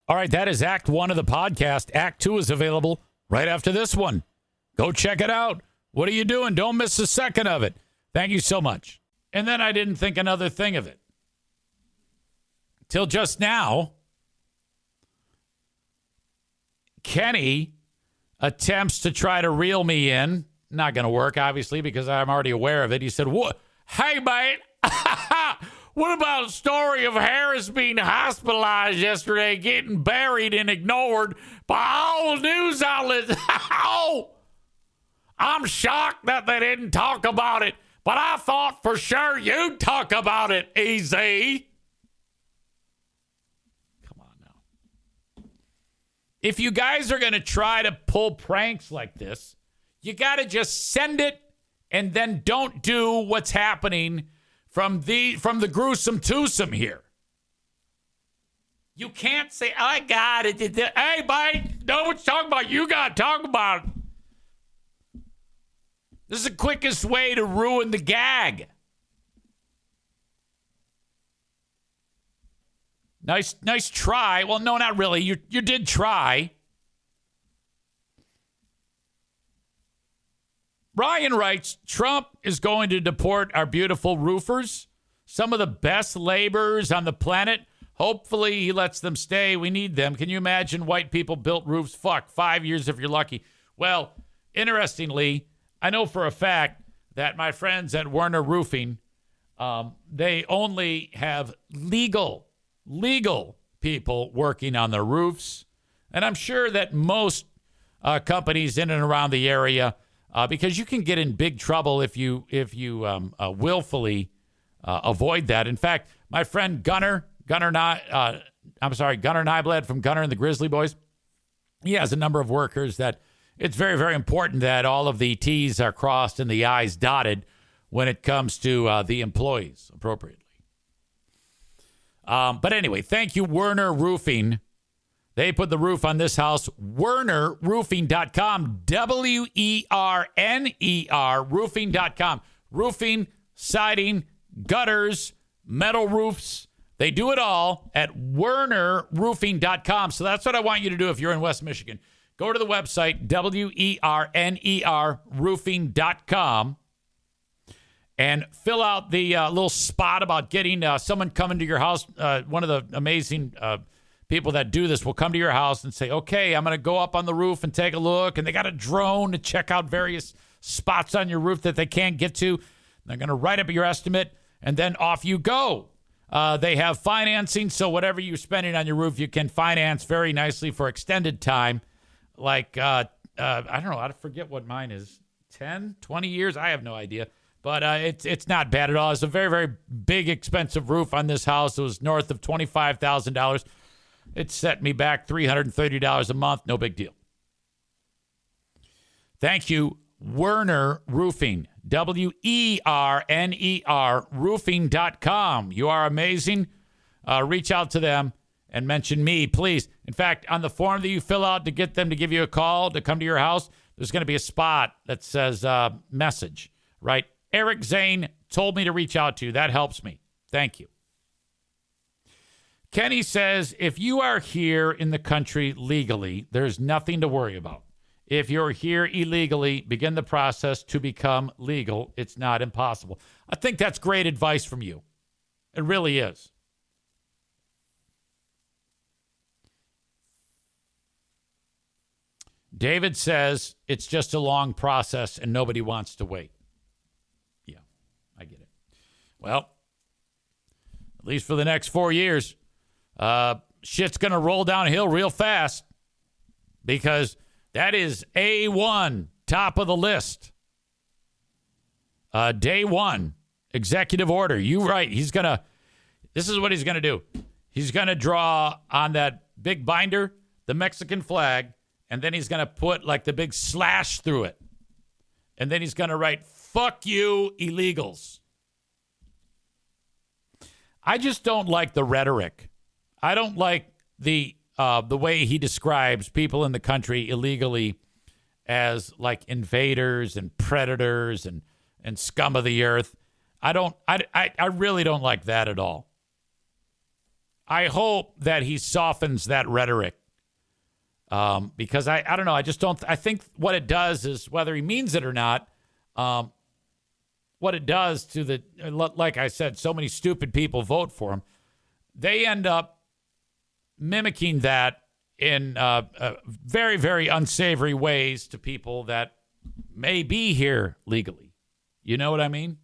All right, that is Act 1 of the podcast. Act 2 is available right after this one. Go check it out. What are you doing? Don't miss a second of it. Thank you so much. And then I didn't think another thing of it. Till just now, Kenny attempts to try to reel me in. Not going to work, obviously, because I'm already aware of it. He said, "What? Hey, mate, what about the story of Harris being hospitalized yesterday, getting buried and ignored by all the news outlets?" Oh, I'm shocked that they didn't talk about it, but I thought for sure you'd talk about it, EZ. Come on now. If you guys are going to try to pull pranks like this, you got to just send it and then don't do what's happening from the gruesome twosome here. You can't say, "I got it." Hey, mate, know what you're talking about. You got to talk about it. This is the quickest way to ruin the gag. Nice try. Well, no, not really. You did try. Ryan writes, Trump is going to deport our beautiful roofers, some of the best laborers on the planet. Hopefully he lets them stay. We need them. Can you imagine white people built roofs? Fuck, 5 years if you're lucky. Well, interestingly, I know for a fact that my friends at Werner Roofing, they only have legal people working on their roofs. And I'm sure that most companies in and around the area, because you can get in big trouble if you willfully avoid that. In fact, my friend Gunnar Nyblad from Gunnar and the Grizzly Boys, he has a number of workers that it's very, very important that all of the T's are crossed and the I's dotted when it comes to the employees appropriately. But anyway, thank you, Werner Roofing. They put the roof on this house. WernerRoofing.com. WERNER Roofing.com. Roofing, siding, gutters, metal roofs. They do it all at WernerRoofing.com. So that's what I want you to do if you're in West Michigan. Go to the website, WERNER Roofing.com, and fill out the little spot about getting someone coming to your house. One of the amazing people that do this will come to your house and say, "Okay, I'm going to go up on the roof and take a look." And they got a drone to check out various spots on your roof that they can't get to. They're going to write up your estimate, and then off you go. They have financing, so whatever you're spending on your roof, you can finance very nicely for extended time. Like, I don't know, I forget what mine is, 10, 20 years? I have no idea. But it's not bad at all. It's a very, very big, expensive roof on this house. It was north of $25,000. It set me back $330 a month. No big deal. Thank you, Werner Roofing. WERNER Roofing.com. You are amazing. Reach out to them and mention me, please. In fact, on the form that you fill out to get them to give you a call to come to your house, there's going to be a spot that says message, right? Eric Zane told me to reach out to you. That helps me. Thank you. Kenny says, if you are here in the country legally, there's nothing to worry about. If you're here illegally, begin the process to become legal. It's not impossible. I think that's great advice from you. It really is. David says it's just a long process and nobody wants to wait. Yeah, I get it. Well, at least for the next 4 years, shit's going to roll downhill real fast because that is A1, top of the list. Day one, executive order. You right. This is what he's going to do. He's going to draw on that big binder, the Mexican flag, and then he's going to put like the big slash through it. And then he's going to write, "Fuck you, illegals." I just don't like the rhetoric. I don't like the way he describes people in the country illegally as like invaders and predators and scum of the earth. I really don't like that at all. I hope that he softens that rhetoric. Because I don't know. I just don't. I think what it does is, whether he means it or not, what it does to the, like I said, so many stupid people vote for him. They end up mimicking that in very, very unsavory ways to people that may be here legally. You know what I mean?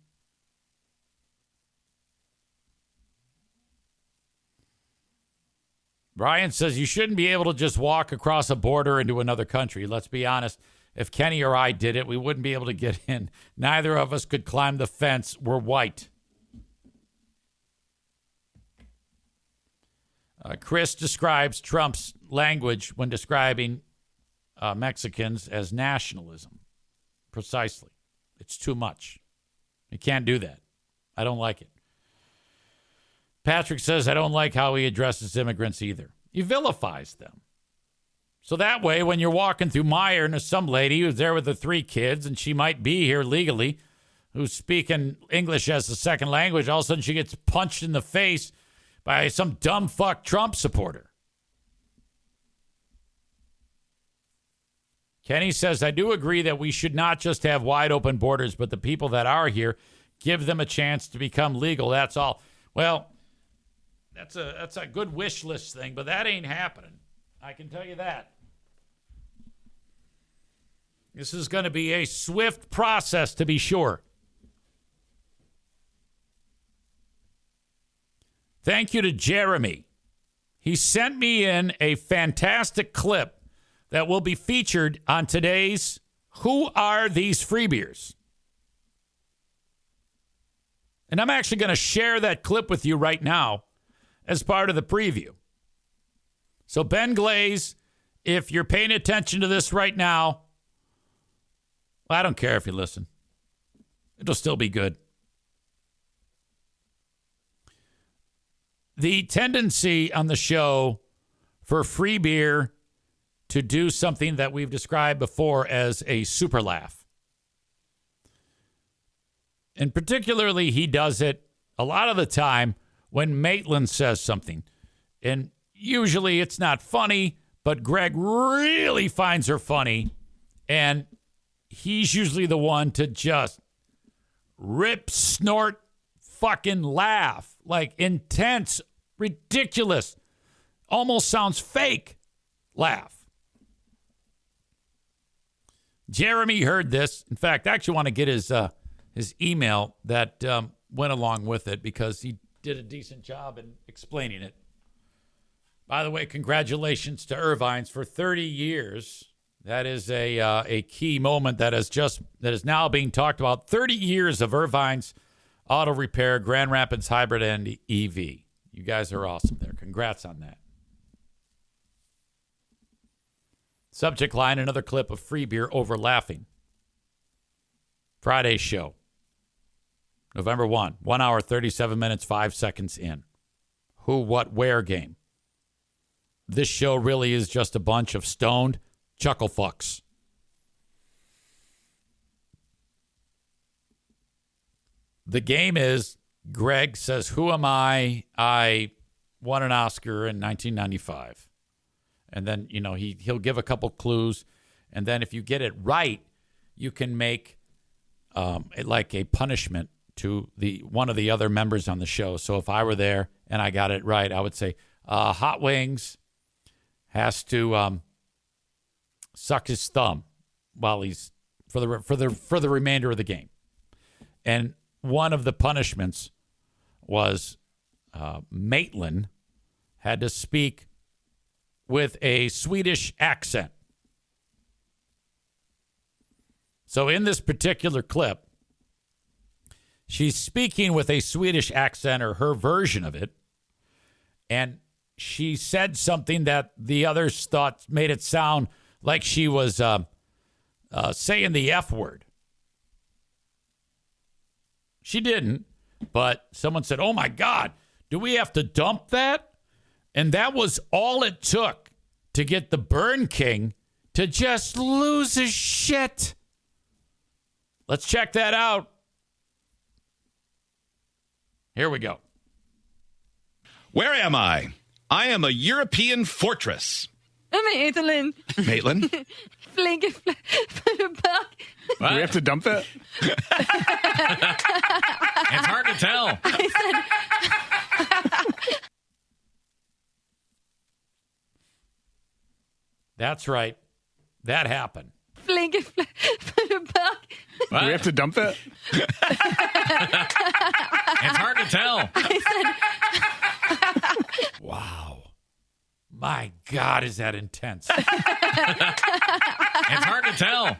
Brian says you shouldn't be able to just walk across a border into another country. Let's be honest. If Kenny or I did it, we wouldn't be able to get in. Neither of us could climb the fence. We're white. Chris describes Trump's language when describing Mexicans as nationalism. Precisely. It's too much. You can't do that. I don't like it. Patrick says, I don't like how he addresses immigrants either. He vilifies them. So that way, when you're walking through Meijer and there's some lady who's there with the 3 kids and she might be here legally, who's speaking English as a second language, all of a sudden she gets punched in the face by some dumb fuck Trump supporter. Kenny says, I do agree that we should not just have wide open borders, but the people that are here, give them a chance to become legal. That's all. Well, that's a good wish list thing, but that ain't happening. I can tell you that. This is going to be a swift process, to be sure. Thank you to Jeremy. He sent me in a fantastic clip that will be featured on today's Who Are These Free Beers? And I'm actually going to share that clip with you right now as part of the preview. So Ben Glaze, if you're paying attention to this right now, well, I don't care if you listen. It'll still be good. The tendency on the show for free beer to do something that we've described before as a super laugh. And particularly he does it a lot of the time when Maitland says something. And usually it's not funny, but Greg really finds her funny. And he's usually the one to just rip, snort, fucking laugh. Like intense, ridiculous, almost sounds fake laugh. Jeremy heard this. In fact, I actually want to get his email that went along with it because he did a decent job in explaining it. By the way, congratulations to Irvine's for 30 years. That is a key moment that is now being talked about. 30 years of Irvine's Auto Repair, Grand Rapids Hybrid and EV. You guys are awesome there. Congrats on that. Subject line, another clip of free beer over laughing. Friday's show. November 1, 1 hour, 37 minutes, 5 seconds in. Who, what, where game. This show really is just a bunch of stoned chuckle fucks. The game is, Greg says, who am I? I won an Oscar in 1995. And then, he'll give a couple clues. And then if you get it right, you can make it like a punishment to one of the other members on the show. So if I were there and I got it right, I would say, Hot Wings has to suck his thumb while he's for the remainder of the game. And one of the punishments was Maitland had to speak with a Swedish accent. So in this particular clip, she's speaking with a Swedish accent, or her version of it, and she said something that the others thought made it sound like she was saying the F word. She didn't, but someone said, oh my God, do we have to dump that? And that was all it took to get the Burn King to just lose his shit. Let's check that out. Here we go. Where am I? I am a European fortress. Maitland. Maitland? Flinke bak. Do we have to dump that? It's hard to tell. That's right. That happened. Flinke bak. Do we have to dump that? It's hard to tell. Wow. My God, is that intense? It's hard to tell.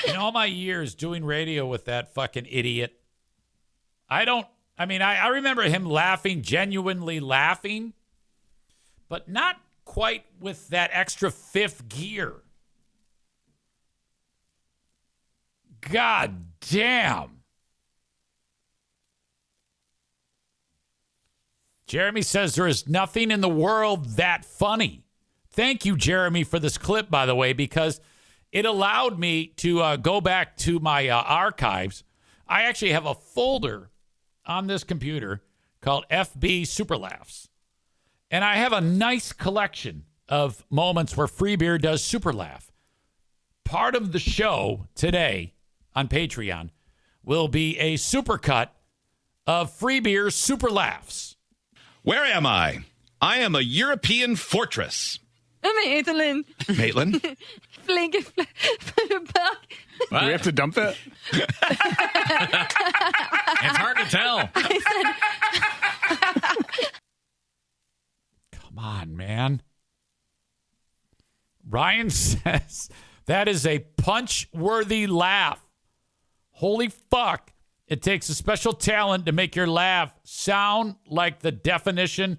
In all my years doing radio with that fucking idiot, I remember him laughing, genuinely laughing, but not quite with that extra fifth gear. God damn. Jeremy says there is nothing in the world that funny. Thank you, Jeremy, for this clip, by the way, because it allowed me to go back to my archives. I actually have a folder on this computer called FB Super Laughs. And I have a nice collection of moments where Free Beer does super laugh. Part of the show today on Patreon will be a supercut of Free Beer's super laughs. Where am I? I am a European fortress. Maitland. Maitland? Flinke bak. Do we have to dump that? It's hard to tell. Come on, man. Ryan says that is a punch-worthy laugh. Holy fuck. It takes a special talent to make your laugh sound like the definition,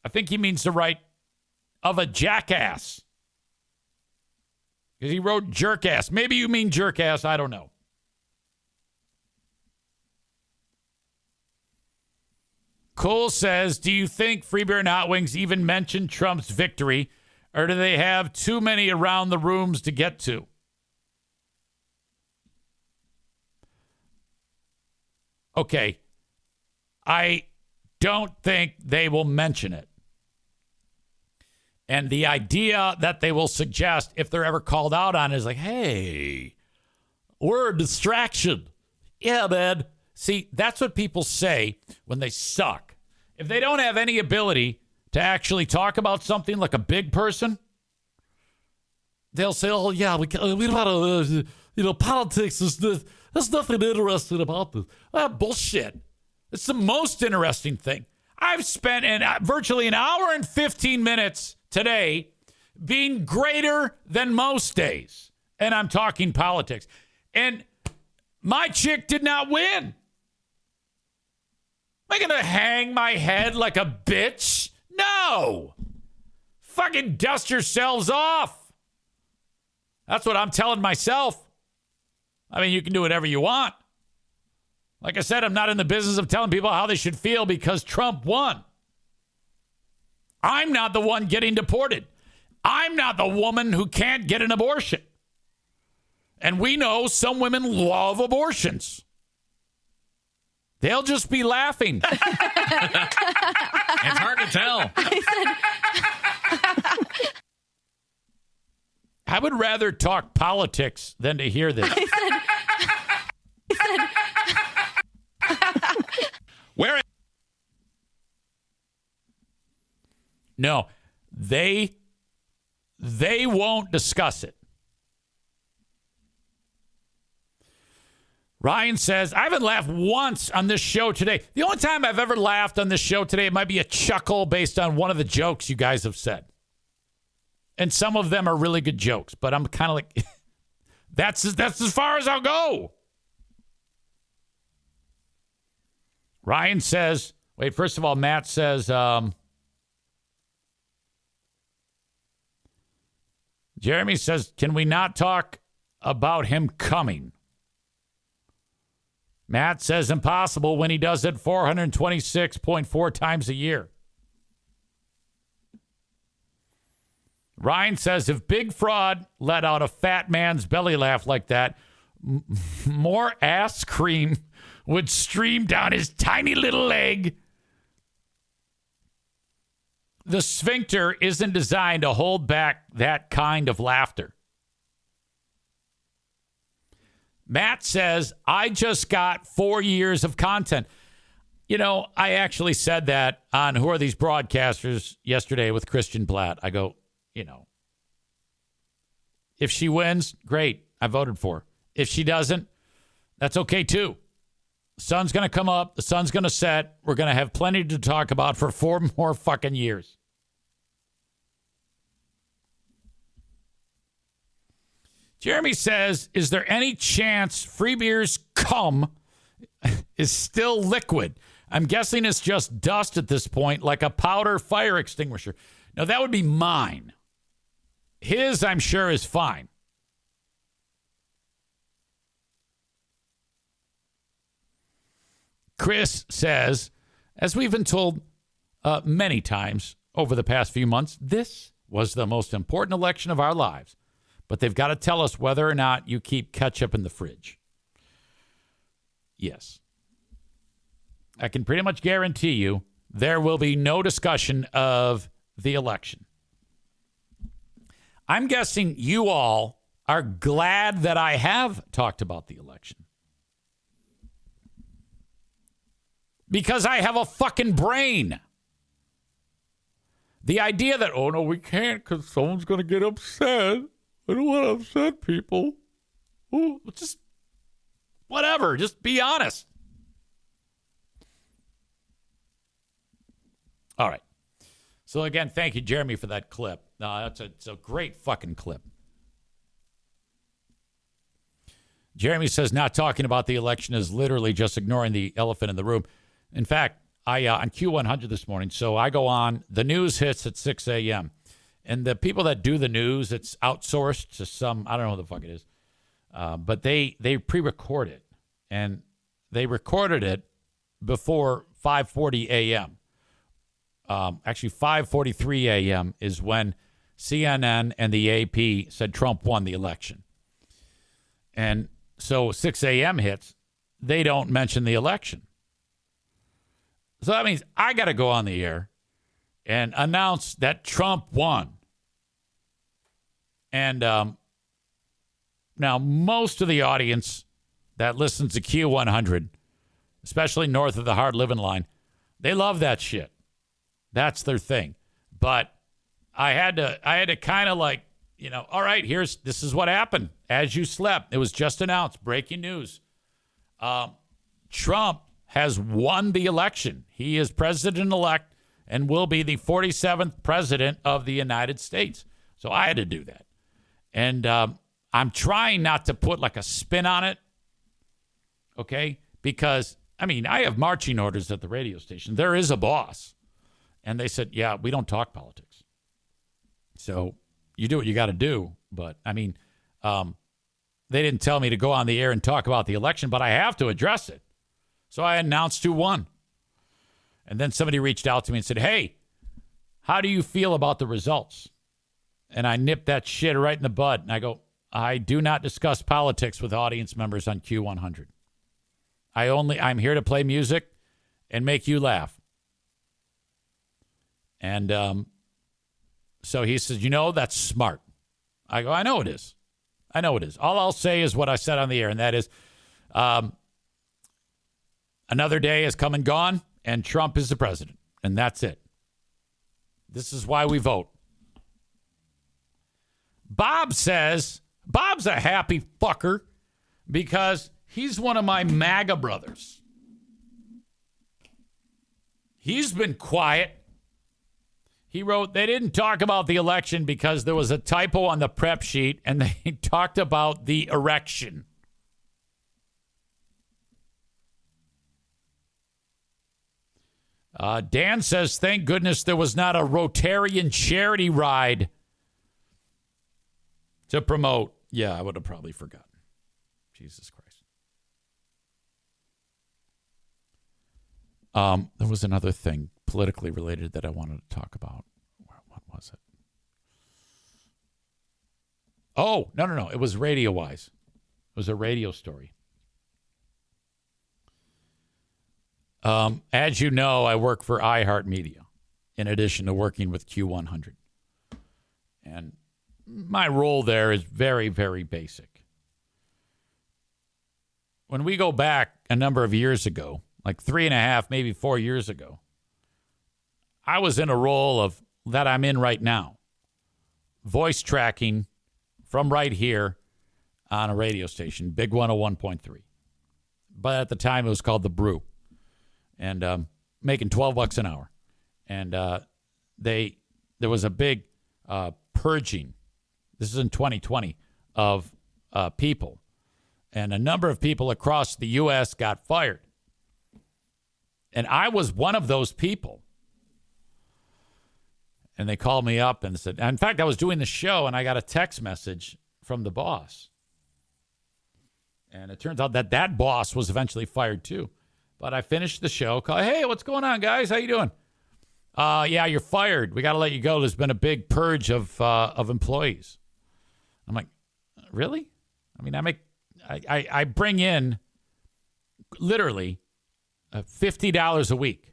I think he means the right, of a jackass. Because he wrote jerkass. Maybe you mean jerkass. I don't know. Cole says, do you think Free Beer and Hot Wings even mention Trump's victory, or do they have too many around the rooms to get to? Okay. I don't think they will mention it. And the idea that they will suggest, if they're ever called out on it, is like, hey, we're a distraction. Yeah, man. See, that's what people say when they suck. If they don't have any ability to actually talk about something like a big person, they'll say, oh, yeah, we don't want to, politics is this. There's nothing interesting about this. Bullshit. It's the most interesting thing. I've spent virtually an hour and 15 minutes today being greater than most days. And I'm talking politics. And my chick did not win. Am I going to hang my head like a bitch? No. Fucking dust yourselves off. That's what I'm telling myself. I mean, you can do whatever you want. Like I said, I'm not in the business of telling people how they should feel because Trump won. I'm not the one getting deported. I'm not the woman who can't get an abortion. And we know some women love abortions. They'll just be laughing. It's hard to tell. I would rather talk politics than to hear this. Where? No, they won't discuss it. Ryan says, I haven't laughed once on this show today. The only time I've ever laughed on this show today, it might be a chuckle based on one of the jokes you guys have said. And some of them are really good jokes, but I'm kind of like, that's as far as I'll go. Ryan says, wait, first of all, Matt says, Jeremy says, can we not talk about him coming? Matt says impossible when he does it 426.4 times a year. Ryan says if Big Fraud let out a fat man's belly laugh like that, more ass cream would stream down his tiny little leg The sphincter isn't designed to hold back that kind of laughter. Matt says, I just got 4 years of content. You know, I actually said that on Who Are These Broadcasters yesterday with Christian Platt. I go, you know, if she wins, great. I voted for her. If she doesn't, that's okay too. The sun's going to come up. The sun's going to set. We're going to have plenty to talk about for 4 more fucking years. Jeremy says, is there any chance Free Beer's cum is still liquid? I'm guessing it's just dust at this point, like a powder fire extinguisher. Now, that would be mine. His, I'm sure, is fine. Chris says, as we've been told many times over the past few months, this was the most important election of our lives. But they've got to tell us whether or not you keep ketchup in the fridge. Yes. I can pretty much guarantee you there will be no discussion of the election. I'm guessing you all are glad that I have talked about the election. Because I have a fucking brain. The idea that, oh, no, we can't because someone's going to get upset. I don't want to upset people. Ooh, just whatever. Just be honest. All right. So, again, thank you, Jeremy, for that clip. It's a great fucking clip. Jeremy says not talking about the election is literally just ignoring the elephant in the room. In fact, I on Q100 this morning, so I go on, the news hits at 6 a.m., and the people that do the news, it's outsourced to some, I don't know what the fuck it is, but they pre-record it, and they recorded it before 5:40 a.m. Actually, 5:43 a.m. is when CNN and the AP said Trump won the election. And so 6 a.m. hits, they don't mention the election. So that means I got to go on the air and announce that Trump won. And now most of the audience that listens to Q100, especially north of the hard living line, they love that shit. That's their thing. But I had to kind of like, you know, all right, this is what happened as you slept. It was just announced, breaking news. Trump has won the election. He is president-elect and will be the 47th president of the United States. So I had to do that. And I'm trying not to put like a spin on it, okay? Because, I mean, I have marching orders at the radio station. There is a boss. And they said, yeah, we don't talk politics. So you do what you got to do. But, I mean, they didn't tell me to go on the air and talk about the election, but I have to address it. So I announced who won. And then somebody reached out to me and said, hey, how do you feel about the results? And I nipped that shit right in the bud. And I go, I do not discuss politics with audience members on Q100. I'm here to play music and make you laugh. And so he says, you know, that's smart. I go, I know it is. I know it is. All I'll say is what I said on the air, and that is another day has come and gone, and Trump is the president. And that's it. This is why we vote. Bob says, Bob's a happy fucker because he's one of my MAGA brothers. He's been quiet. He wrote, they didn't talk about the election because there was a typo on the prep sheet and they talked about the erection. Dan says, thank goodness there was not a Rotarian charity ride to promote. Yeah, I would have probably forgotten. Jesus Christ. There was another thing politically related that I wanted to talk about. What was it? Oh, no. It was radio-wise. It was a radio story. As you know, I work for iHeartMedia. in addition to working with Q100. And my role there is very, very basic. When we go back a number of years ago, like 3.5, maybe 4 years ago, I was in a role of that I'm in right now. Voice tracking from right here on a radio station, Big 101.3. But at the time, it was called The Brew. And making $12 an hour. And there was a big purging. This is in 2020 of people. And a number of people across the U.S. got fired. And I was one of those people. And they called me up and said, in fact, I was doing the show and I got a text message from the boss. And it turns out that boss was eventually fired too. But I finished the show. Hey, what's going on, guys? How you doing? Yeah, you're fired. We got to let you go. There's been a big purge of employees. I'm like, really? I mean, I bring in literally $50 a week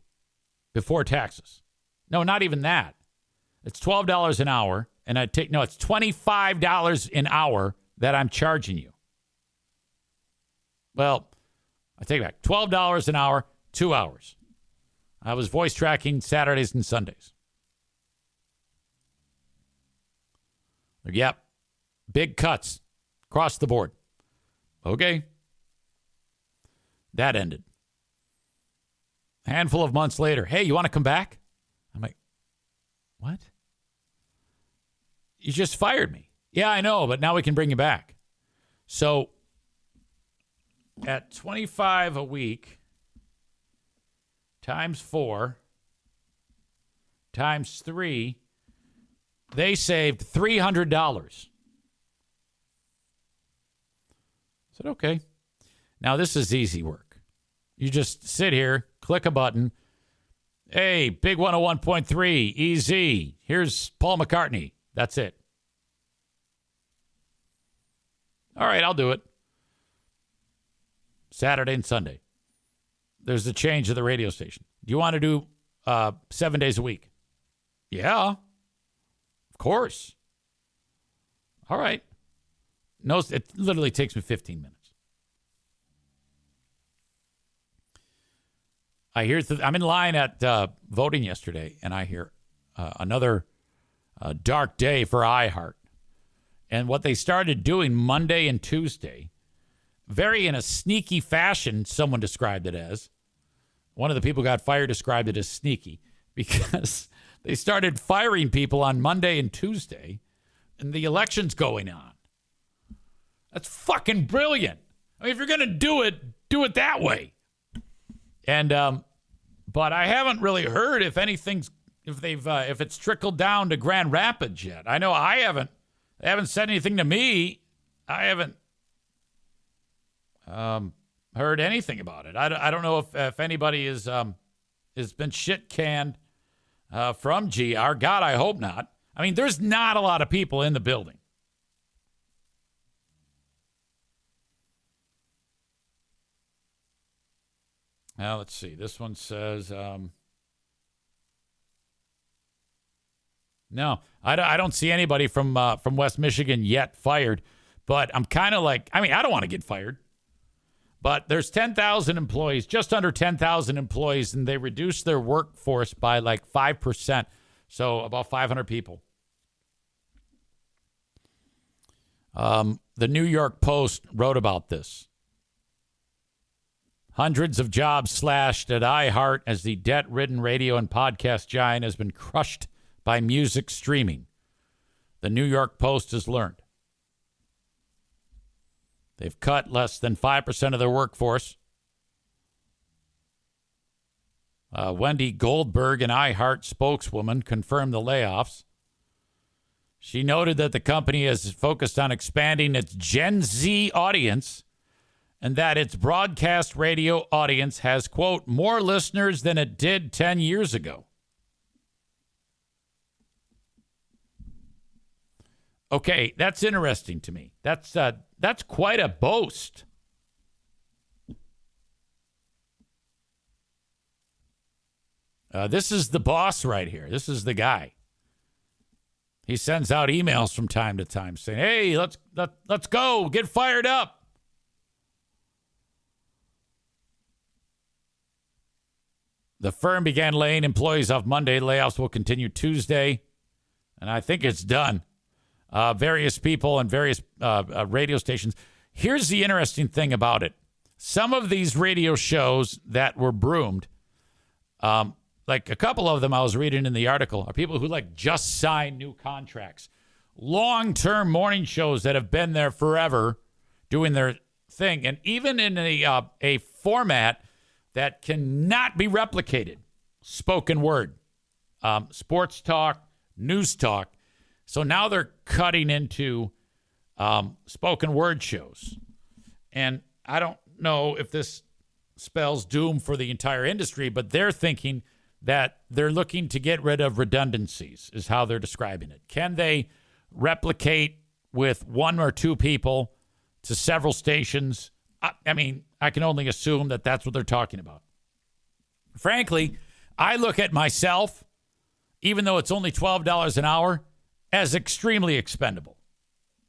before taxes. No, not even that. It's $12 an hour, and it's $25 an hour that I'm charging you. Well, I take it back. $12 an hour, 2 hours. I was voice tracking Saturdays and Sundays. Yep. Big cuts across the board. Okay. That ended. A handful of months later, hey, you want to come back? I'm like, what? You just fired me. Yeah, I know, but now we can bring you back. So at $25 a week times 4 times 3, they saved $300. I said, okay. Now this is easy work. You just sit here, click a button. Hey, Big 101.3, EZ. Here's Paul McCartney. That's it. All right, I'll do it. Saturday and Sunday. There's a change of the radio station. Do you want to do 7 days a week? Yeah. Of course. All right. No, it literally takes me 15 minutes. I hear I'm in line at voting yesterday, and I hear another dark day for iHeart. And what they started doing Monday and Tuesday, very in a sneaky fashion, someone described it as. One of the people who got fired described it as sneaky because they started firing people on Monday and Tuesday, and the election's going on. That's fucking brilliant. I mean, if you're going to do it that way. And but I haven't really heard if it's trickled down to Grand Rapids yet. I know they haven't said anything to me. I haven't heard anything about it. I don't know if anybody has been shit canned from GR. God, I hope not. I mean, there's not a lot of people in the building. Now, let's see. This one says, no, I don't see anybody from West Michigan yet fired, but I'm kind of like, I mean, I don't want to get fired, but there's 10,000 employees, just under 10,000 employees, and they reduced their workforce by like 5%, so about 500 people. The New York Post wrote about this. Hundreds of jobs slashed at iHeart as the debt-ridden radio and podcast giant has been crushed by music streaming. The New York Post has learned. They've cut less than 5% of their workforce. Wendy Goldberg, an iHeart spokeswoman, confirmed the layoffs. She noted that the company is focused on expanding its Gen Z audience and that its broadcast radio audience has, quote, more listeners than it did 10 years ago. Okay, that's interesting to me. That's quite a boast. This is the boss right here. This is the guy. He sends out emails from time to time saying, hey, let's go. Get fired up. The firm began laying employees off Monday. Layoffs will continue Tuesday. And I think it's done. Various people and various radio stations. Here's the interesting thing about it. Some of these radio shows that were broomed, like a couple of them I was reading in the article, are people who like just signed new contracts. Long-term morning shows that have been there forever doing their thing. And even in a format that cannot be replicated. Spoken word, sports talk, news talk. So now they're cutting into spoken word shows. And I don't know if this spells doom for the entire industry, but they're thinking that they're looking to get rid of redundancies, is how they're describing it. Can they replicate with one or two people to several stations? I mean, I can only assume that that's what they're talking about. Frankly, I look at myself, even though it's only $12 an hour, as extremely expendable.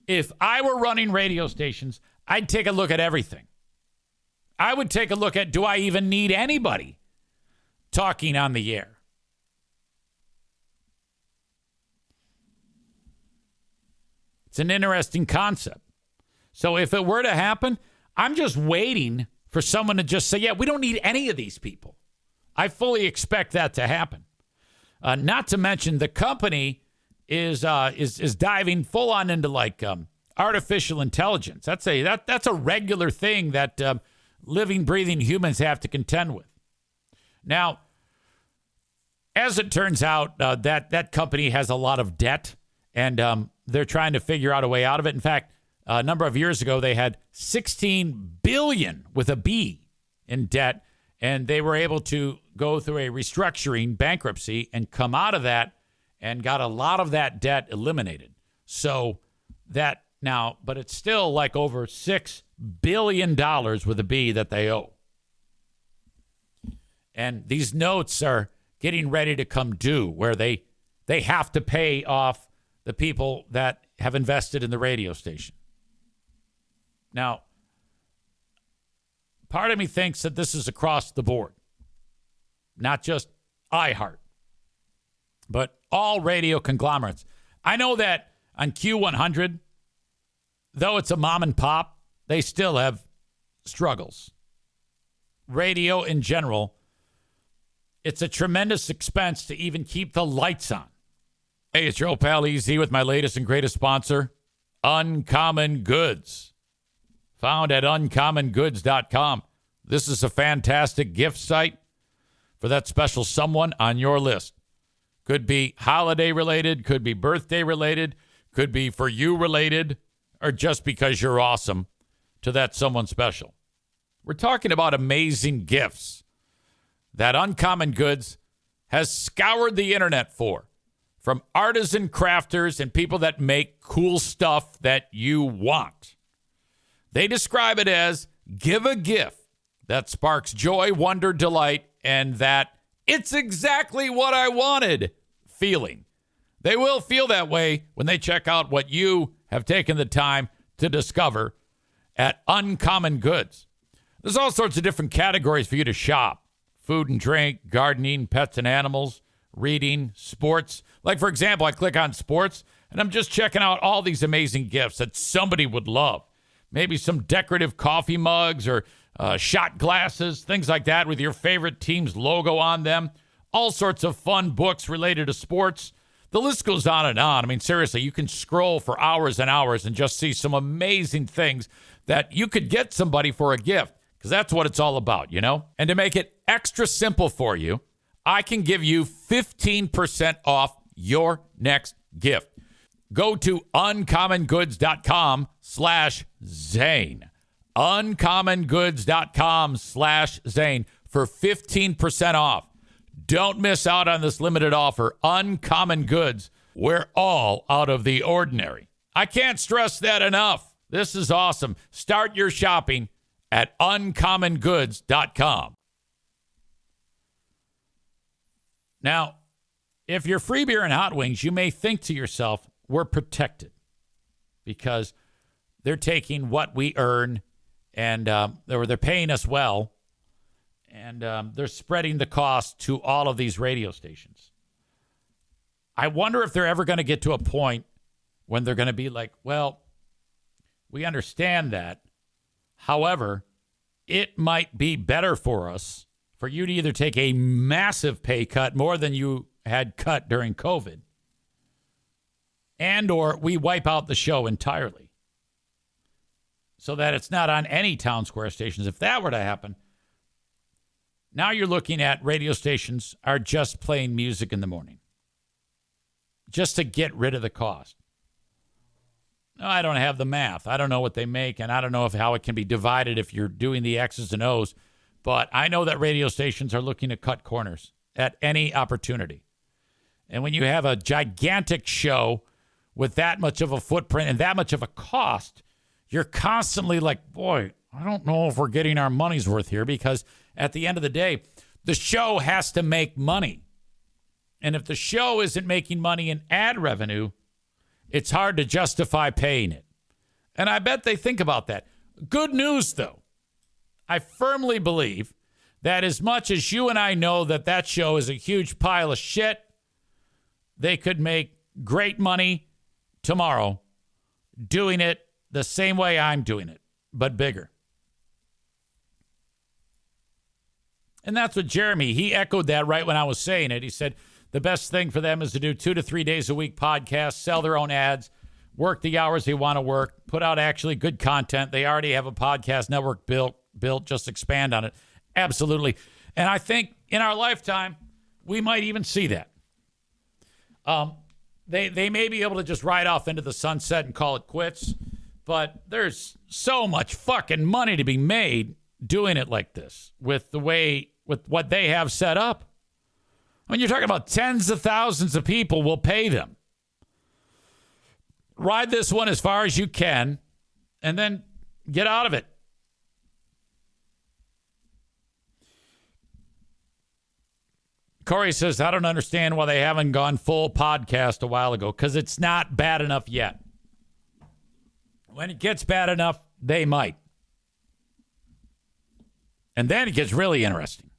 If I were running radio stations, I'd take a look at everything. I would take a look at, do I even need anybody talking on the air? It's an interesting concept. So if it were to happen, I'm just waiting for someone to just say, yeah, we don't need any of these people. I fully expect that to happen. Not to mention the company is diving full on into like artificial intelligence. That's a regular thing that living, breathing humans have to contend with. Now, as it turns out, that company has a lot of debt, and they're trying to figure out a way out of it. In fact, a number of years ago, they had $16 billion with a B in debt, and they were able to go through a restructuring bankruptcy and come out of that and got a lot of that debt eliminated. So that now, but it's still like over $6 billion with a B that they owe. And these notes are getting ready to come due where they have to pay off the people that have invested in the radio station. Now, part of me thinks that this is across the board, not just iHeart, but all radio conglomerates. I know that on Q100, though it's a mom and pop, they still have struggles. Radio in general, it's a tremendous expense to even keep the lights on. Hey, it's your old pal EZ with my latest and greatest sponsor, Uncommon Goods. Found at uncommongoods.com. This is a fantastic gift site for that special someone on your list. Could be holiday related, could be birthday related, could be for you related, or just because you're awesome to that someone special. We're talking about amazing gifts that Uncommon Goods has scoured the internet for. From artisan crafters and people that make cool stuff that you want. They describe it as give a gift that sparks joy, wonder, delight, and that it's exactly what I wanted feeling. They will feel that way when they check out what you have taken the time to discover at Uncommon Goods. There's all sorts of different categories for you to shop. Food and drink, gardening, pets and animals, reading, sports. Like, for example, I click on sports, and I'm just checking out all these amazing gifts that somebody would love. Maybe some decorative coffee mugs or shot glasses, things like that with your favorite team's logo on them. All sorts of fun books related to sports. The list goes on and on. I mean, seriously, you can scroll for hours and hours and just see some amazing things that you could get somebody for a gift, because that's what it's all about, you know? And to make it extra simple for you, I can give you 15% off your next gift. Go to uncommongoods.com/Zane. Uncommongoods.com/Zane for 15% off. Don't miss out on this limited offer. Uncommon Goods. We're all out of the ordinary. I can't stress that enough. This is awesome. Start your shopping at uncommongoods.com. Now, if you're free beer and hot wings, you may think to yourself, we're protected because they're taking what we earn and they're paying us well, and they're spreading the cost to all of these radio stations. I wonder if they're ever going to get to a point when they're going to be like, well, we understand that. However, it might be better for us for you to either take a massive pay cut, more than you had cut during COVID, and or we wipe out the show entirely so that it's not on any town square stations. If that were to happen, now you're looking at radio stations are just playing music in the morning just to get rid of the cost. No, I don't have the math. I don't know what they make, and I don't know how it can be divided if you're doing the X's and O's. But I know that radio stations are looking to cut corners at any opportunity. And when you have a gigantic show with that much of a footprint and that much of a cost, you're constantly like, boy, I don't know if we're getting our money's worth here, because at the end of the day, the show has to make money. And if the show isn't making money in ad revenue, it's hard to justify paying it. And I bet they think about that. Good news, though. I firmly believe that as much as you and I know that that show is a huge pile of shit, they could make great money tomorrow doing it the same way I'm doing it, but bigger. And that's what Jeremy, he echoed that right when I was saying it. He said the best thing for them is to do 2 to 3 days a week podcasts, sell their own ads, work the hours they want to work, put out actually good content. They already have a podcast network built, just expand on it. Absolutely. And I think in our lifetime, we might even see that. They may be able to just ride off into the sunset and call it quits, but there's so much fucking money to be made doing it like this with what they have set up. I mean, you're talking about tens of thousands of people will pay them. Ride this one as far as you can and then get out of it. Corey says, I don't understand why they haven't gone full podcast a while ago, because it's not bad enough yet. When it gets bad enough, they might. And then it gets really interesting.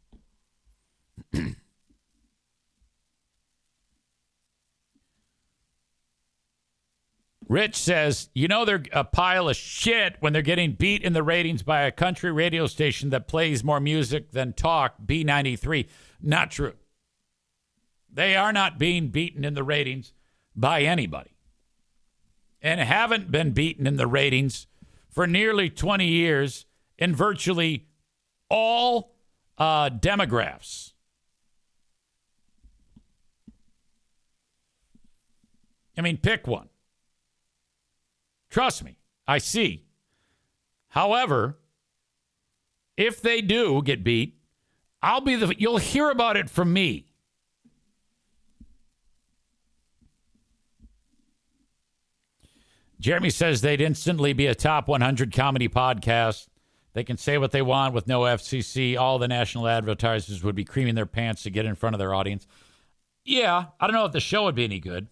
Rich says, you know they're a pile of shit when they're getting beat in the ratings by a country radio station that plays more music than talk, B93. Not true. They are not being beaten in the ratings by anybody, and haven't been beaten in the ratings for nearly 20 years in virtually all demographs. I mean, pick one. Trust me, I see. However, if they do get beat, you'll hear about it from me. Jeremy says they'd instantly be a top 100 comedy podcast. They can say what they want with no FCC. All the national advertisers would be creaming their pants to get in front of their audience. Yeah, I don't know if the show would be any good.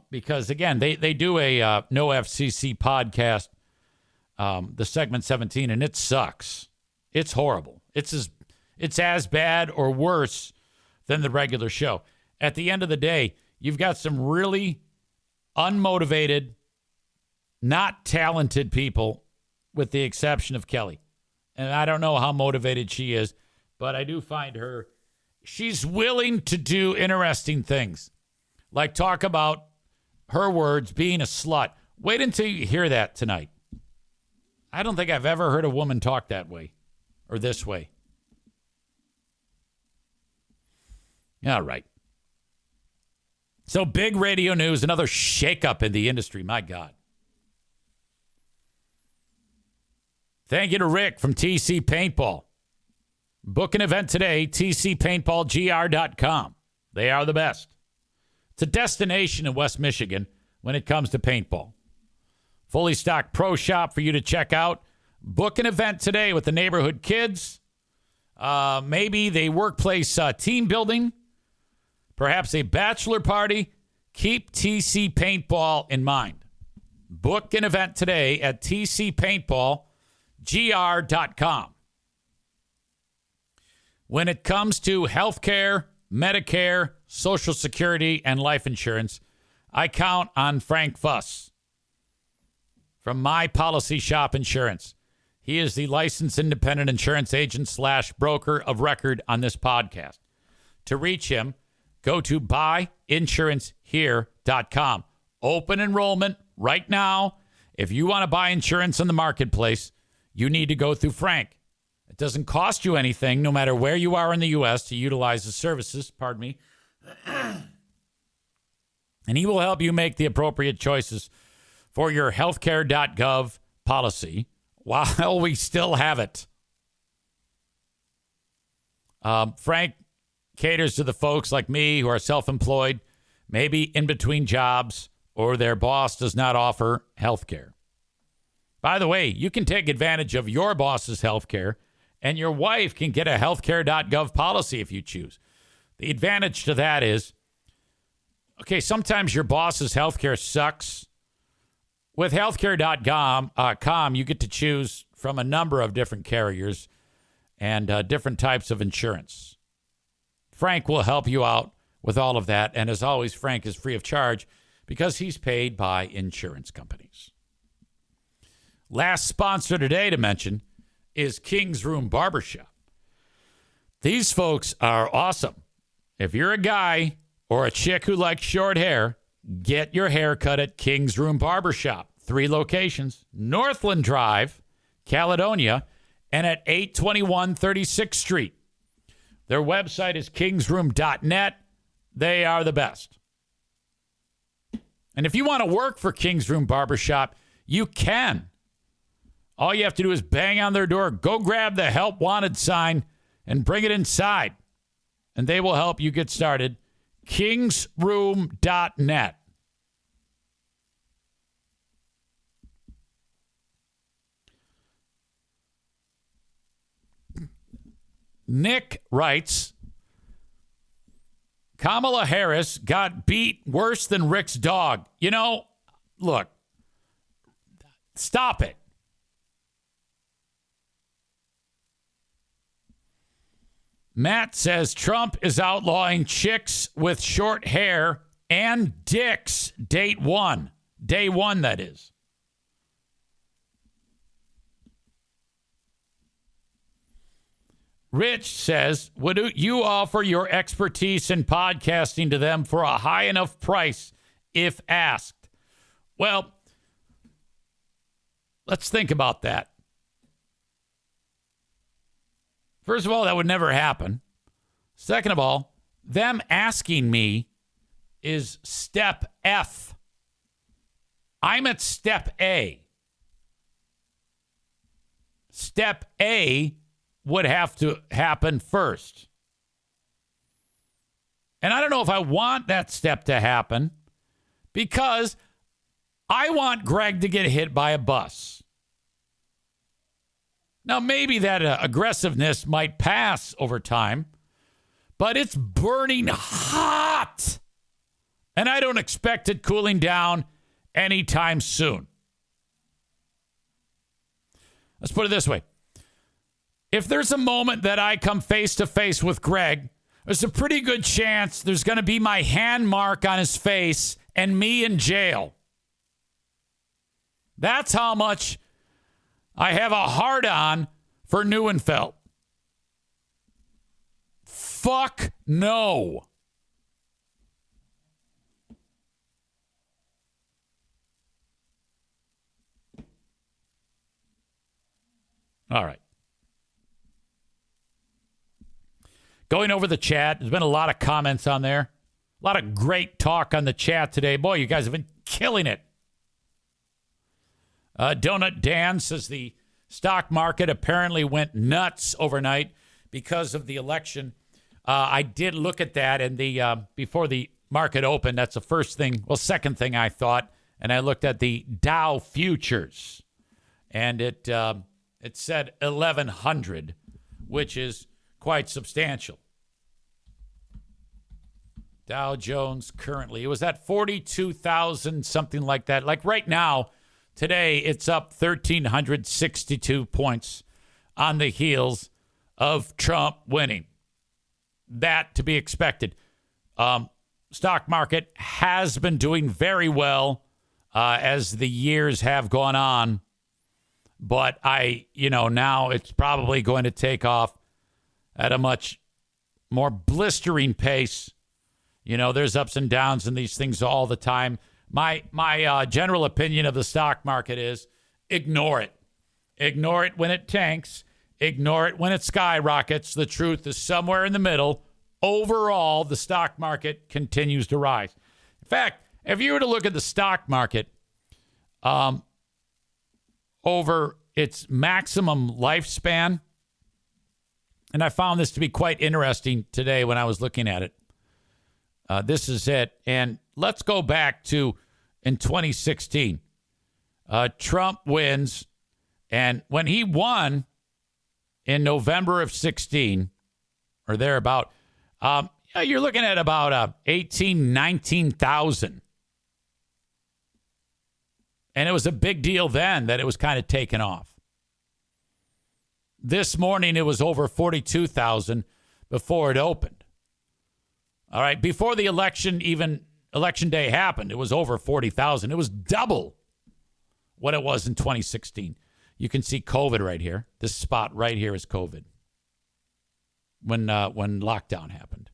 Because, again, they do a no FCC podcast, the segment 17, and it sucks. It's horrible. It's as bad or worse than the regular show. At the end of the day, you've got some really unmotivated, not talented people, with the exception of Kelly. And I don't know how motivated she is, but I do find she's willing to do interesting things. Like talk about her words, being a slut. Wait until you hear that tonight. I don't think I've ever heard a woman talk that way or this way. All right. So big radio news, another shakeup in the industry. My God. Thank you to Rick from TC Paintball. Book an event today, tcpaintballgr.com. They are the best. It's a destination in West Michigan when it comes to paintball. Fully stocked pro shop for you to check out. Book an event today with the neighborhood kids. maybe the workplace team building, perhaps a bachelor party. Keep TC Paintball in mind. Book an event today at tcpaintballgr.com. When it comes to healthcare, Medicare, Social Security, and life insurance, I count on Frank Fuss from My Policy Shop Insurance. He is the licensed independent insurance agent / broker of record on this podcast. To reach him, go to buyinsurancehere.com. Open enrollment right now. If you want to buy insurance in the marketplace, you need to go through Frank. It doesn't cost you anything, no matter where you are in the U.S., to utilize the services. Pardon me. And he will help you make the appropriate choices for your healthcare.gov policy while we still have it. Frank caters to the folks like me who are self-employed, maybe in between jobs, or their boss does not offer healthcare. By the way, you can take advantage of your boss's healthcare, and your wife can get a healthcare.gov policy if you choose. The advantage to that is, okay, sometimes your boss's healthcare sucks. With healthcare.com, you get to choose from a number of different carriers and different types of insurance. Frank will help you out with all of that. And as always, Frank is free of charge because he's paid by insurance companies. Last sponsor today to mention is King's Room Barbershop. These folks are awesome. If you're a guy or a chick who likes short hair, get your hair cut at King's Room Barbershop. 3 locations: Northland Drive, Caledonia, and at 821 36th Street. Their website is kingsroom.net. They are the best. And if you want to work for King's Room Barbershop, you can. All you have to do is bang on their door, go grab the help wanted sign, and bring it inside. And they will help you get started. kingsroom.net. Nick writes, Kamala Harris got beat worse than Rick's dog. You know, look, stop it. Matt says Trump is outlawing chicks with short hair and dicks. Day one, that is. Rich says, would you offer your expertise in podcasting to them for a high enough price if asked? Well, let's think about that. First of all, that would never happen. Second of all, them asking me is step F. I'm at step A. Step A would have to happen first. And I don't know if I want that step to happen because I want Greg to get hit by a bus. Now, maybe that aggressiveness might pass over time, but it's burning hot. And I don't expect it cooling down anytime soon. Let's put it this way. If there's a moment that I come face to face with Greg, there's a pretty good chance there's going to be my hand mark on his face and me in jail. That's how much I have a hard-on for Neuenfeld. Fuck no. All right. Going over the chat, there's been a lot of comments on there. A lot of great talk on the chat today. Boy, you guys have been killing it. Donut Dan says the stock market apparently went nuts overnight because of the election. I did look at that, and the before the market opened, that's the second thing I thought, and I looked at the Dow futures, and it said 1,100, which is quite substantial. Dow Jones currently, it was at 42,000, something like that. Like right now, today, it's up 1,362 points on the heels of Trump winning. That to be expected. Stock market has been doing very well as the years have gone on. But now it's probably going to take off at a much more blistering pace. There's ups and downs in these things all the time. My general opinion of the stock market is ignore it. Ignore it when it tanks. Ignore it when it skyrockets. The truth is somewhere in the middle. Overall, the stock market continues to rise. In fact, if you were to look at the stock market over its maximum lifespan, and I found this to be quite interesting today when I was looking at it. This is it. And let's go back to in 2016. Trump wins. And when he won in November of 16 or thereabout, you're looking at about 19,000. And it was a big deal then that it was kind of taken off. This morning, it was over 42,000 before it opened. All right. Before the election day happened, it was over 40,000. It was double what it was in 2016. You can see COVID right here. This spot right here is COVID when lockdown happened.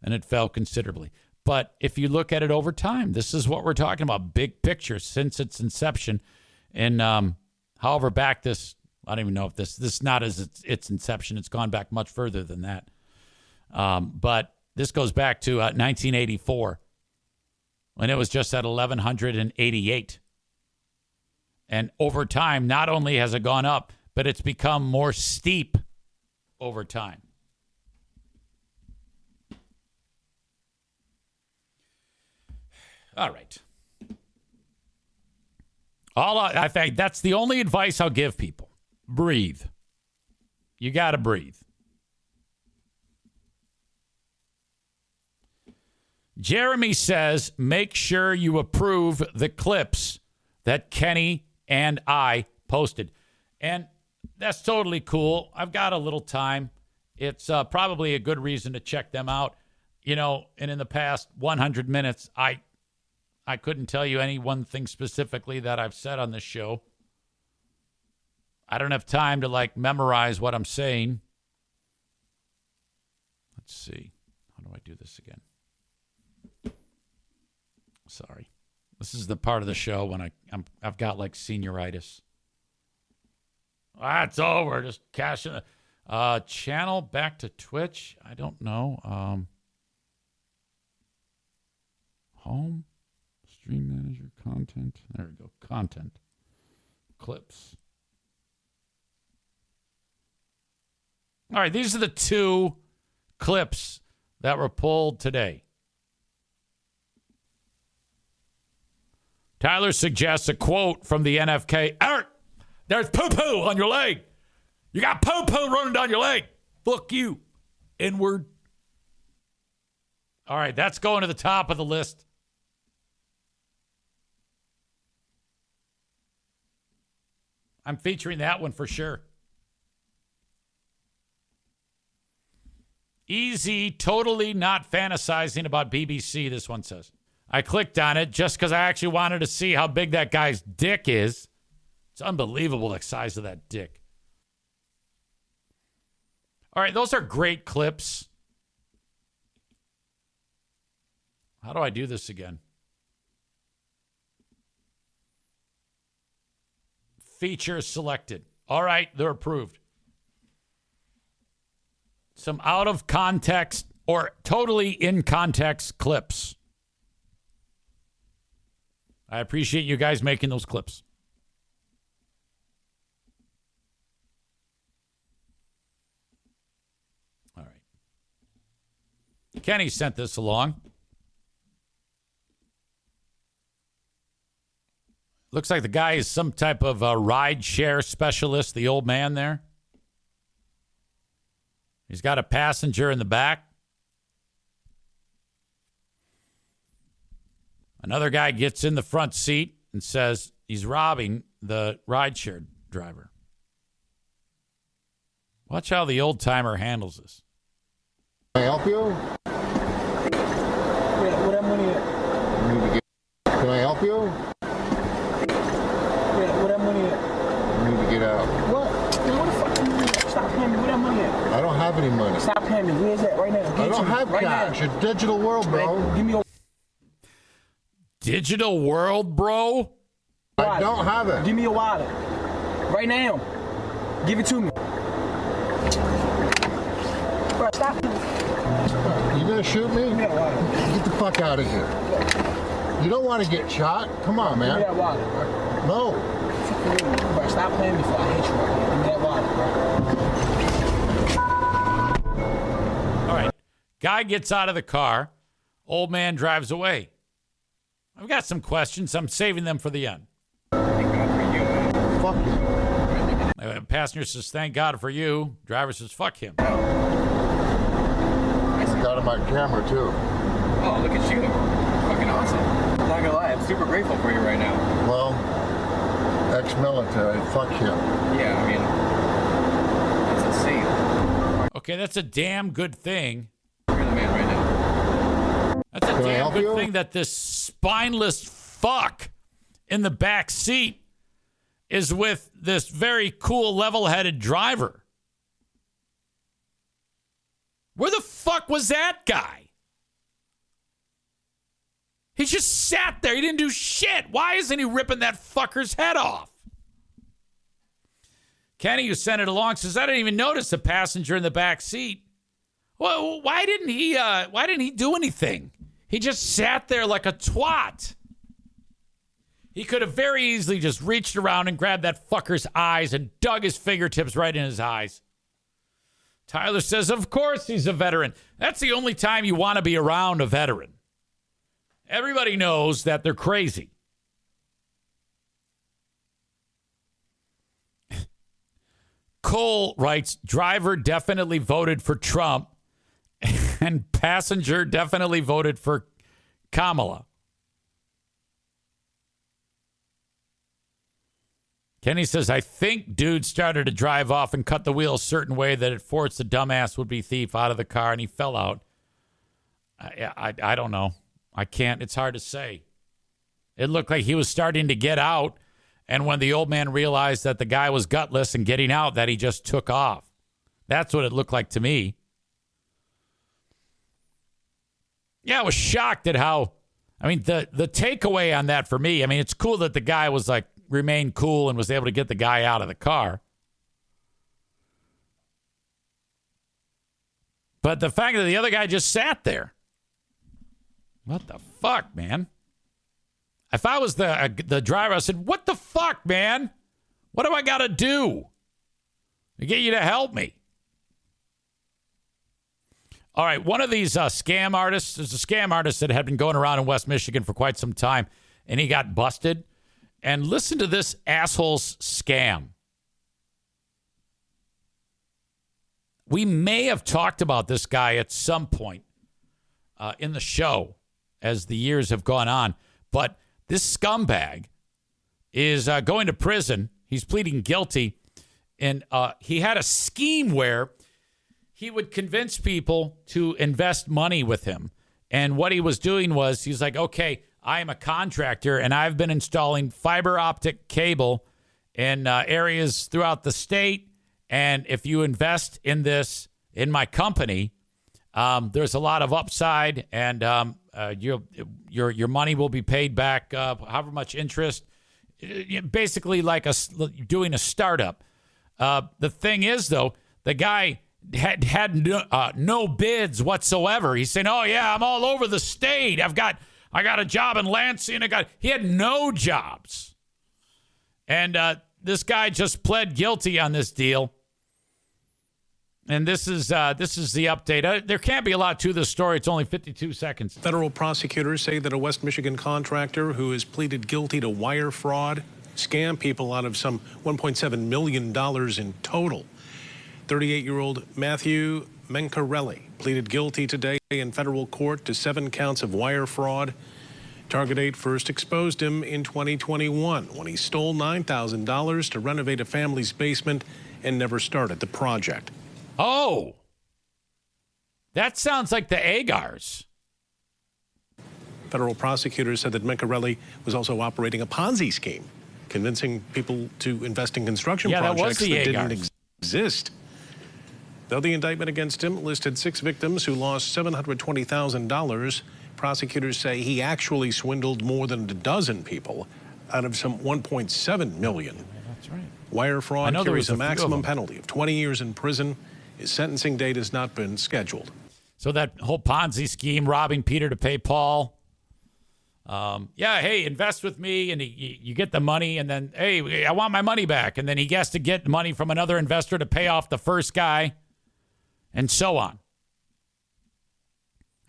And it fell considerably. But if you look at it over time, this is what we're talking about. Big picture since its inception. And however back this, I don't even know if this not as its inception. It's gone back much further than that. But this goes back to 1984 when it was just at 1,188. And over time, not only has it gone up, but it's become more steep over time. All right. I think that's the only advice I'll give people. Breathe. You got to breathe. Jeremy says, make sure you approve the clips that Kenny and I posted. And that's totally cool. I've got a little time. It's probably a good reason to check them out. And in the past 100 minutes, I couldn't tell you any one thing specifically that I've said on this show. I don't have time to memorize what I'm saying. Let's see. How do I do this again? Sorry. This is the part of the show when I've got senioritis. It's over. Just cash in. Channel back to Twitch. I don't know. Home. Stream manager. Content. There we go. Content. Clips. All right. These are the two clips that were pulled today. Tyler suggests a quote from the NFK. Eric, there's poo-poo on your leg. You got poo-poo running down your leg. Fuck you. Inward. All right, that's going to the top of the list. I'm featuring that one for sure. Easy, totally not fantasizing about BBC, this one says. I clicked on it just because I actually wanted to see how big that guy's dick is. It's unbelievable, the size of that dick. All right, those are great clips. How do I do this again? Features selected. All right, they're approved. Some out of context or totally in context clips. I appreciate you guys making those clips. All right. Kenny sent this along. Looks like the guy is some type of a ride share specialist, the old man there. He's got a passenger in the back. Another guy gets in the front seat and says he's robbing the rideshare driver. Watch how the old timer handles this. Can I help you? Where that money at? Can I help you? Where that money at? You need to get out. What? Man, what the fuck you mean? Stop paying me. Where that money at? I don't have any money. Stop paying me. Where's that right now? Give I it to don't me. have right cash. Now. It's digital world, bro. Man, give me your Digital world, bro? I wallet. don't have it. Give me your wallet. Right now. Give it to me. Bro, stop. You gonna shoot me? Give me that wallet. Get the fuck out of here. You don't want to get shot? Come on, Give me man. that wallet, bro. No. Bro, stop playing me before I hit you right now. Give me that wallet, bro. All right. Guy gets out of the car. Old man drives away. I've got some questions. I'm saving them for the end. Fuck you. Passenger says, thank God for you. Driver says, fuck him. Got it on my camera, too. Oh, look at you. Fucking awesome. I'm not gonna lie, I'm super grateful for you right now. Well, ex-military. Fuck him. Yeah, I mean, that's insane. Okay, that's a damn good thing. You're the man right now. That's a Can I damn help good you? thing that this spineless fuck in the back seat is with this very cool, level-headed driver. Where the fuck was that guy? He just sat there. He didn't do shit. Why isn't he ripping that fucker's head off? Kenny, who sent it along, says, I didn't even notice the passenger in the back seat. Well, why didn't he do anything? He just sat there like a twat. He could have very easily just reached around and grabbed that fucker's eyes and dug his fingertips right in his eyes. Tyler says, of course he's a veteran. That's the only time you want to be around a veteran. Everybody knows that they're crazy. Cole writes, driver definitely voted for Trump and passenger definitely voted for Kamala. Kenny says, I think dude started to drive off and cut the wheel a certain way that it forced the dumbass would-be thief out of the car and he fell out. I don't know. I can't. It's hard to say. It looked like he was starting to get out, and when the old man realized that the guy was gutless and getting out, that he just took off. That's what it looked like to me. Yeah, I was shocked at how, I mean, the takeaway on that for me, I mean, it's cool that the guy was like, remained cool and was able to get the guy out of the car. But the fact that the other guy just sat there. What the fuck, man? If I was the driver, I said, what the fuck, man? What do I got to do to get you to help me? All right, one of these scam artists, there's a scam artist that had been going around in West Michigan for quite some time, and he got busted. And listen to this asshole's scam. We may have talked about this guy at some point in the show as the years have gone on. But this scumbag is going to prison. He's pleading guilty. And he had a scheme where he would convince people to invest money with him. And what he was doing was he's like, okay, I am a contractor, and I've been installing fiber optic cable in areas throughout the state. And if you invest in this in my company, there's a lot of upside, and your money will be paid back, however much interest. Basically, like doing a startup. The thing is, though, the guy had no bids whatsoever. He's saying, "Oh yeah, I'm all over the state. I got a job in Lansing. He had no jobs. And this guy just pled guilty on this deal. And this is the update. There can't be a lot to this story. It's only 52 seconds. Federal prosecutors say that a West Michigan contractor who has pleaded guilty to wire fraud scammed people out of some $1.7 million in total. 38-year-old Matthew Mencarelli pleaded guilty today in federal court to 7 counts of wire fraud. Target 8 first exposed him in 2021 when he stole $9,000 to renovate a family's basement and never started the project. Oh, that sounds like the Agars. Federal prosecutors said that Mencarelli was also operating a Ponzi scheme, convincing people to invest in construction projects that didn't exist. Though the indictment against him listed 6 victims who lost $720,000, prosecutors say he actually swindled more than a dozen people out of some $1.7 million. That's right. Wire fraud carries a maximum penalty of 20 years in prison. His sentencing date has not been scheduled. So that whole Ponzi scheme, robbing Peter to pay Paul. Hey, invest with me, and you get the money, and then, hey, I want my money back. And then he has to get money from another investor to pay off the first guy, and so on.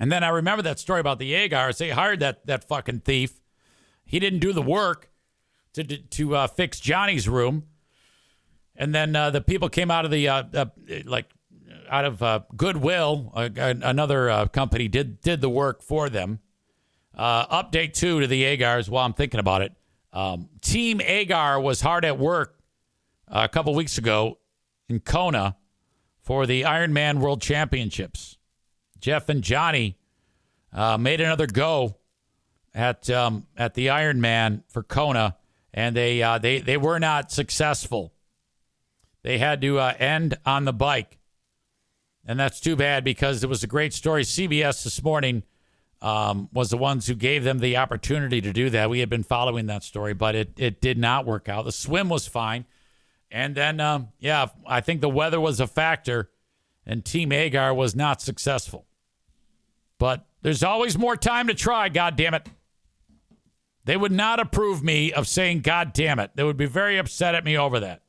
And then I remember that story about the Agars. They hired that fucking thief. He didn't do the work to fix Johnny's room. And then the people came out of Goodwill. Another company did the work for them. Update 2 to the Agars while I'm thinking about it. Team Agar was hard at work a couple weeks ago in Kona for the Ironman World Championships. Jeff and Johnny made another go at the Ironman for Kona, and they were not successful. They had to end on the bike, and that's too bad because it was a great story. CBS this morning was the ones who gave them the opportunity to do that. We had been following that story, but it did not work out. The swim was fine, and then I think the weather was a factor, and Team Agar was not successful. But there's always more time to try, God damn it. They would not approve me of saying God damn it. They would be very upset at me over that.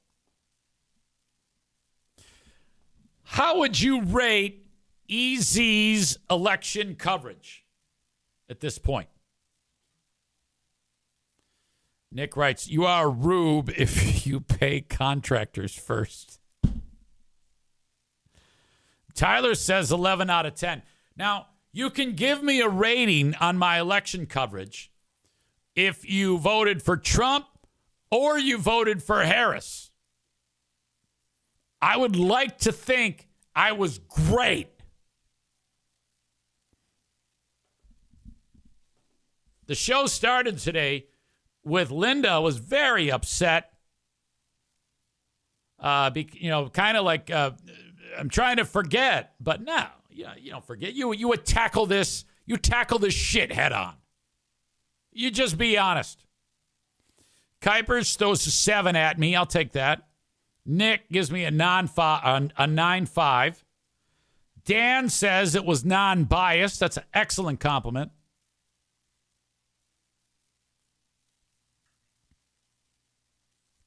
How would you rate EZ's election coverage at this point? Nick writes, you are a rube if you pay contractors first. Tyler says 11 out of 10. Now, you can give me a rating on my election coverage if you voted for Trump or you voted for Harris. I would like to think I was great. The show started today with Linda was very upset. Kind of like I'm trying to forget, but no. You don't forget. You would tackle this. You tackle this shit head on. You just be honest. Kuipers throws a 7 at me. I'll take that. Nick gives me a 9.5. Dan says it was non-biased. That's an excellent compliment.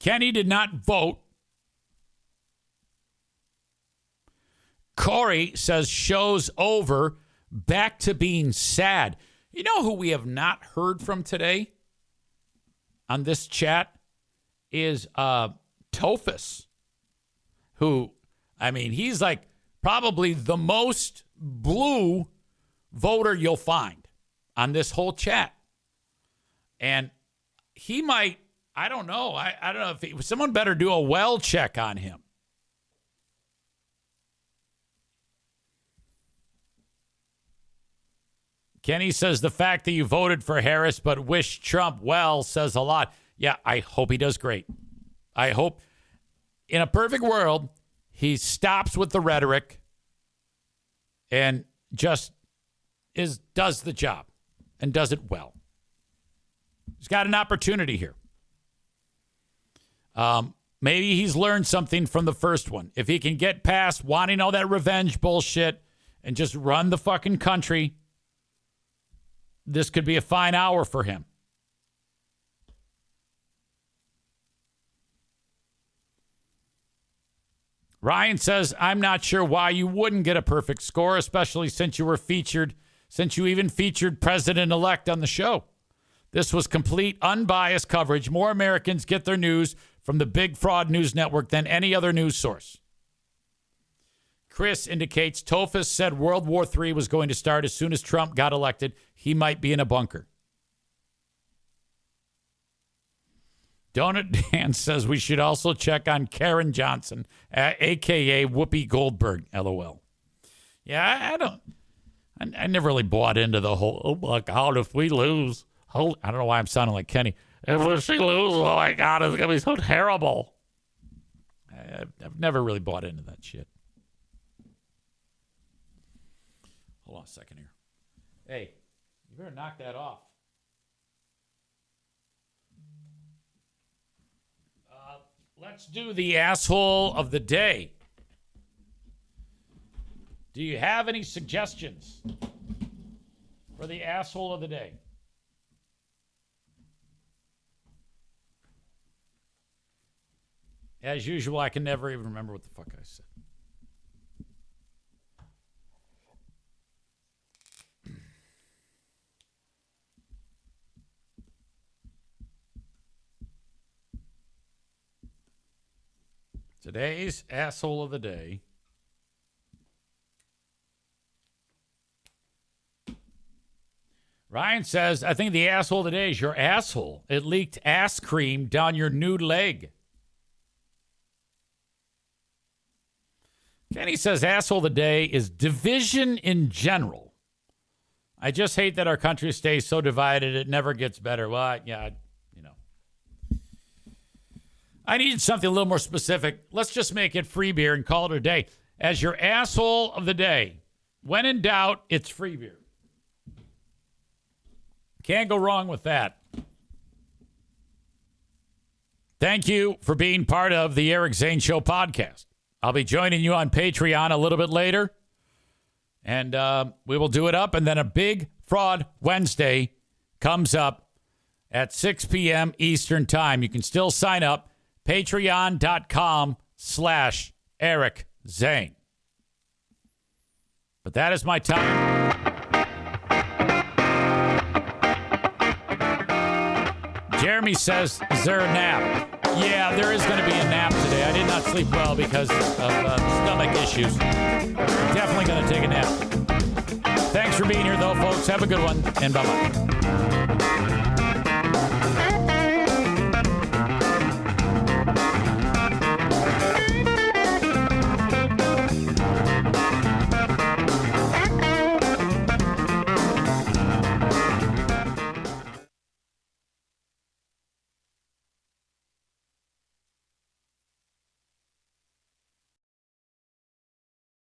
Kenny did not vote. Corey says show's over. Back to being sad. You know who we have not heard from today on this chat is Tophus, who, he's like probably the most blue voter you'll find on this whole chat. And he might, I don't know. I don't know if someone better do a well check on him. Kenny says the fact that you voted for Harris but wish Trump well says a lot. Yeah, I hope he does great. I hope in a perfect world he stops with the rhetoric and just does the job and does it well. He's got an opportunity here. Maybe he's learned something from the first one. If he can get past wanting all that revenge bullshit and just run the fucking country, this could be a fine hour for him. Ryan says, I'm not sure why you wouldn't get a perfect score, especially since you even featured President-elect on the show. This was complete, unbiased coverage. More Americans get their news from the Big Fraud News Network than any other news source. Chris indicates Tophus said World War III was going to start as soon as Trump got elected. He might be in a bunker. Donut Dan says we should also check on Karen Johnson, a.k.a. Whoopi Goldberg, LOL. Yeah, I never really bought into the whole, oh my God, if we lose. I don't know why I'm sounding like Kenny. If she loses, oh my God, it's going to be so terrible. I've never really bought into that shit. Hold on a second here. Hey, you better knock that off. Let's do the asshole of the day. Do you have any suggestions for the asshole of the day? As usual, I can never even remember what the fuck I said. Today's asshole of the day. Ryan says, I think the asshole of the day is your asshole. It leaked ass cream down your nude leg. Kenny says, asshole of the day is division in general. I just hate that our country stays so divided. It never gets better. Well, yeah, I needed something a little more specific. Let's just make it free beer and call it a day. As your asshole of the day, when in doubt, it's free beer. Can't go wrong with that. Thank you for being part of the Eric Zane Show podcast. I'll be joining you on Patreon a little bit later. And we will do it up. And then a big Fraud Wednesday comes up at 6 p.m. Eastern Time. You can still sign up. Patreon.com/Eric Zane. But that is my time. Jeremy says, is there a nap? Yeah, there is going to be a nap today. I did not sleep well because of stomach issues. Definitely going to take a nap. Thanks for being here, though, folks. Have a good one, and bye-bye.